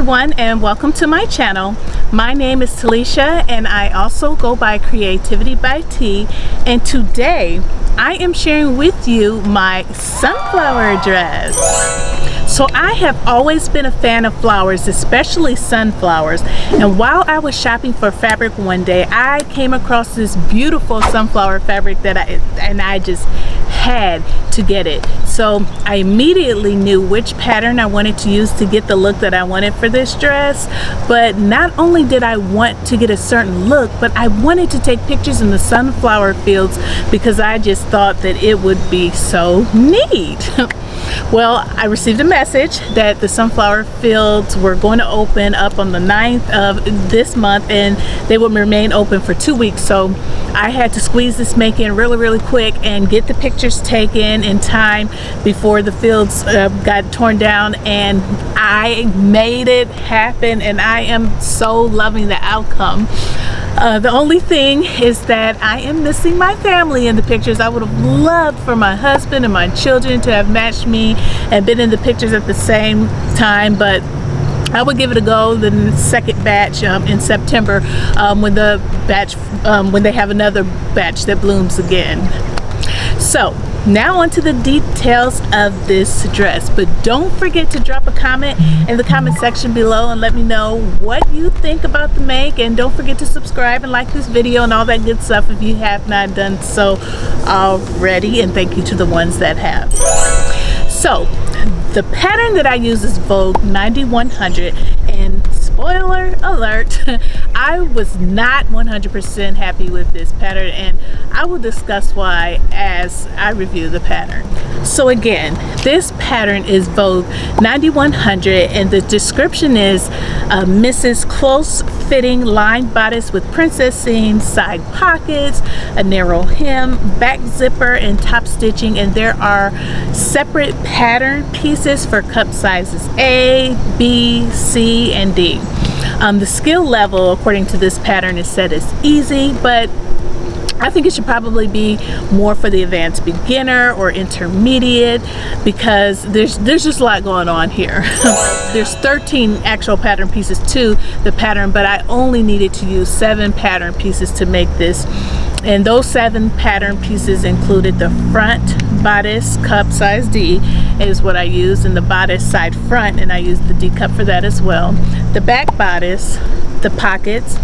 everyone, and welcome to my channel. My name is Talisha and I also go by CreativiTeeByT, and today I am sharing with you my sunflower dress. So I have always been a fan of flowers, especially sunflowers, and while I was shopping for fabric one day, I came across this beautiful sunflower fabric that I just had to get it. So I immediately knew which pattern I wanted to use to get the look that I wanted for this dress. But not only did I want to get a certain look, but I wanted to take pictures in the sunflower fields because I just thought that it would be so neat. Well, I received a message that the sunflower fields were going to open up on the 9th of this month, and they would remain open for 2 weeks. So I had to squeeze this make in really quick and get the pictures taken in time before the fields got torn down, and I made it happen, and I am so loving the outcome. The only thing is that I am missing my family in the pictures. I would have loved for my husband and my children to have matched me and been in the pictures at the same time, but I would give it a go the second batch in September when they have another batch that blooms again. So now onto the details of this dress, but don't forget to drop a comment in the comment section below and let me know what you think about the make, and don't forget to subscribe and like this video and all that good stuff if you have not done so already, and thank you to the ones that have. So the pattern that I use is Vogue 9100, and spoiler alert, I was not 100% happy with this pattern, and I will discuss why as I review the pattern. So again, this pattern is Vogue 9100, and the description is Mrs. Close-fitting lined bodice with princess seams, side pockets, a narrow hem, back zipper, and top stitching, and there are separate pattern pieces for cup sizes A, B, C, and D. The skill level according to this pattern is set as easy, but I think it should probably be more for the advanced beginner or intermediate, because there's just a lot going on here. There's 13 actual pattern pieces to the pattern, but I only needed to use 7 pattern pieces to make this, and those 7 pattern pieces included the front bodice cup size D is what I used, and the bodice side front, and I used the D cup for that as well, the back bodice, the pockets,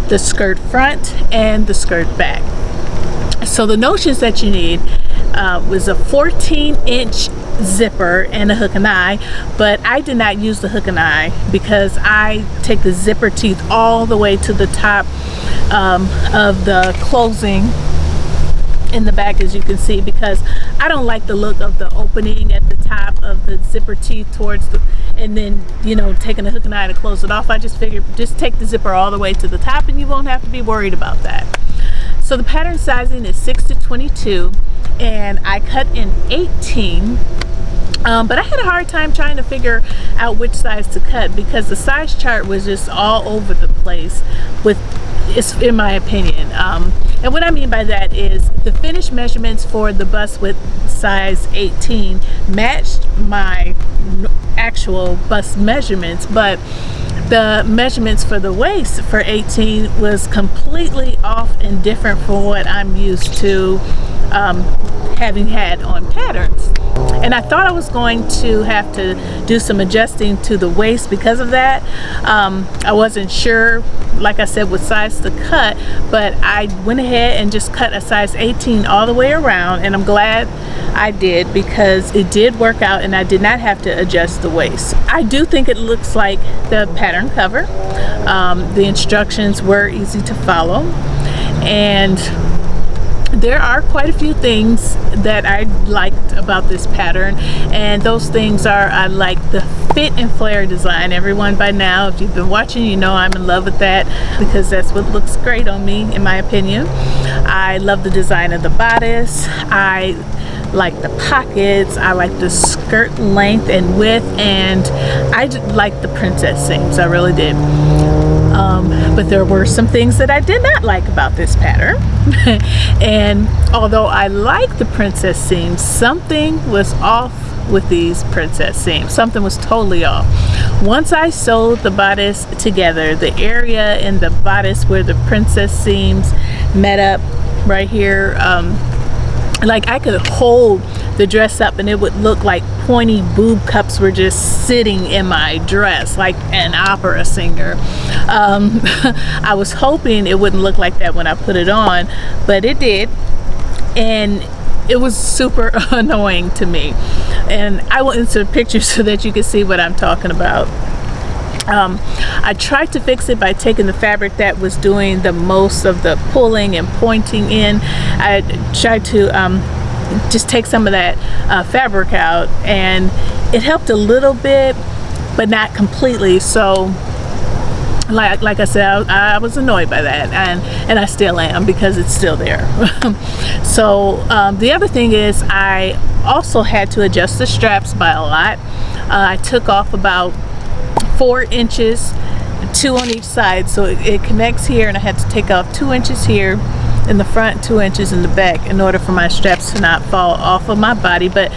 the skirt front, and the skirt back. So the notions that you need was a 14-inch zipper and a hook and eye, but I did not use the hook and eye because I take the zipper teeth all the way to the top of the closing in the back, as you can see, because I don't like the look of the opening at the top of the zipper teeth towards the, and then, you know, taking a hook and eye to close it off. I just figured just take the zipper all the way to the top and you won't have to be worried about that. So the pattern sizing is 6 to 22, and I cut in 18, but I had a hard time trying to figure out which size to cut because the size chart was just all over the place with, in my opinion. And what I mean by that is the finished measurements for the bust width size 18 matched my actual bust measurements, but the measurements for the waist for 18 was completely off and different from what I'm used to having had on patterns. And I thought I was going to have to do some adjusting to the waist because of that. I wasn't sure, like I said, what size to cut, but I went ahead and just cut a size 18 all the way around, and I'm glad I did because it did work out and I did not have to adjust the waist. I do think it looks like the pattern cover. The instructions were easy to follow, and there are quite a few things that I liked about this pattern, and those things are, I like the fit and flare design. Everyone by now, if you've been watching, you know I'm in love with that because that's what looks great on me, in my opinion. I love the design of the bodice. I like the pockets. I like the skirt length and width, and I like the princess seams. I really did. But there were some things that I did not like about this pattern. And although I like the princess seams, something was off with these princess seams. Something was totally off. Once I sewed the bodice together, the area in the bodice where the princess seams met up right here, like I could hold the dress up and it would look like pointy boob cups were just sitting in my dress like an opera singer. I was hoping it wouldn't look like that when I put it on, but it did, and it was super annoying to me. And I will insert pictures so that you can see what I'm talking about. I tried to fix it by taking the fabric that was doing the most of the pulling and pointing in. I tried to just take some of that fabric out, and it helped a little bit, but not completely. So like I said, I was annoyed by that, and I still am, because it's still there. So the other thing is, I also had to adjust the straps by a lot. I took off about 4 inches, 2 on each side, so it connects here, and I had to take off 2 inches here in the front, 2 inches in the back, in order for my straps to not fall off of my body. But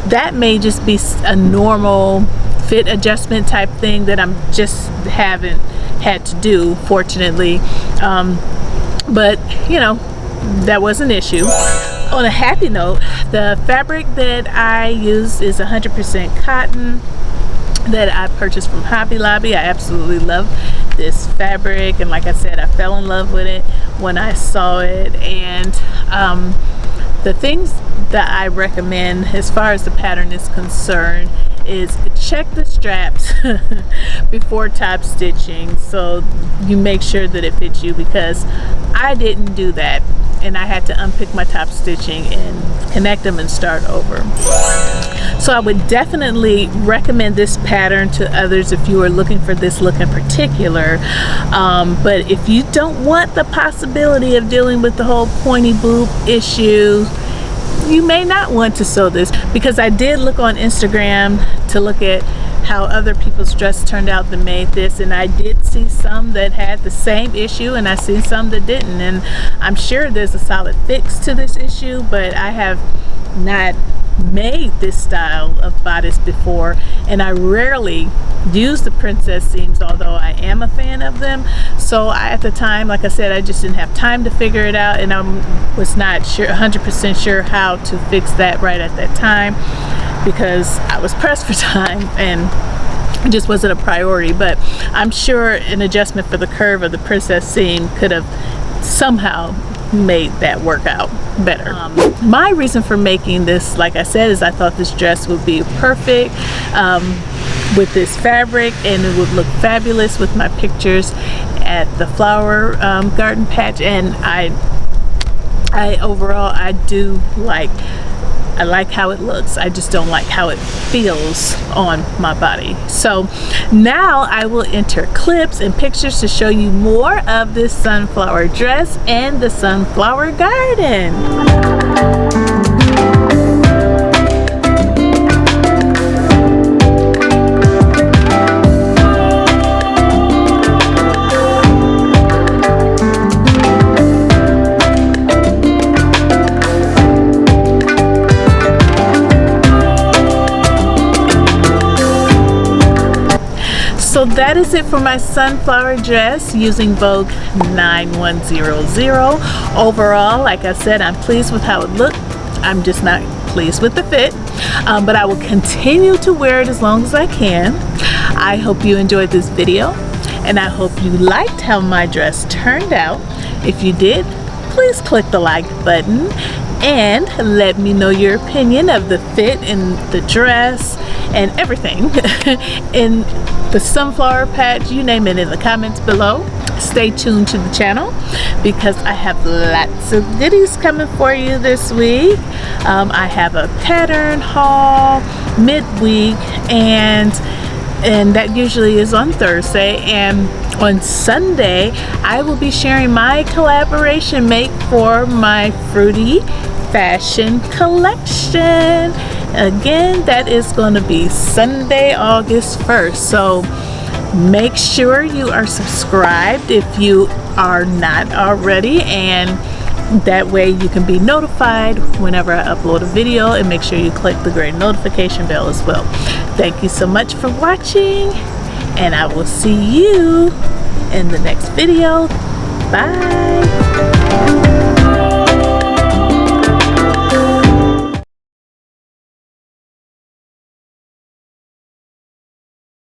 that may just be a normal fit adjustment type thing that I'm just haven't had to do, fortunately. But you know, that was an issue. On a happy note, the fabric that I use is 100% cotton that I purchased from Hobby Lobby. I absolutely love this fabric, and like I said, I fell in love with it when I saw it. And the things that I recommend as far as the pattern is concerned is check the straps before top stitching, so you make sure that it fits you, because I didn't do that, and I had to unpick my top stitching and connect them and start over. So I would definitely recommend this pattern to others if you are looking for this look in particular. But if you don't want the possibility of dealing with the whole pointy boob issue, you may not want to sew this, because I did look on Instagram to look at how other people's dress turned out that made this, and I did see some that had the same issue, and I seen some that didn't. And I'm sure there's a solid fix to this issue, but I have not made this style of bodice before, and I rarely use the princess seams, although I am a fan of them. So at the time, like I said, I just didn't have time to figure it out, and I was not sure, 100% sure how to fix that right at that time, because I was pressed for time and it just wasn't a priority. But I'm sure an adjustment for the curve of the princess seam could have somehow made that work out better. My reason for making this, like I said, is I thought this dress would be perfect with this fabric, and it would look fabulous with my pictures at the flower garden patch. And I overall, I like how it looks. I just don't like how it feels on my body. So now I will enter clips and pictures to show you more of this sunflower dress and the sunflower garden. So that is it for my sunflower dress using Vogue 9100. Overall, like I said, I'm pleased with how it looked. I'm just not pleased with the fit, but I will continue to wear it as long as I can. I hope you enjoyed this video, and I hope you liked how my dress turned out. If you did, please click the like button and let me know your opinion of the fit and the dress and everything in the sunflower patch, you name it, in the comments below. Stay tuned to the channel, because I have lots of goodies coming for you this week. I have a pattern haul midweek, and that usually is on Thursday, and on Sunday I will be sharing my collaboration make for my Fruity Fashion collection. Again, that is going to be Sunday, August 1st. So make sure you are subscribed if you are not already, and That way you can be notified whenever I upload a video, and make sure you click the green notification bell as well. Thank you so much for watching, and I will see you in the next video. Bye.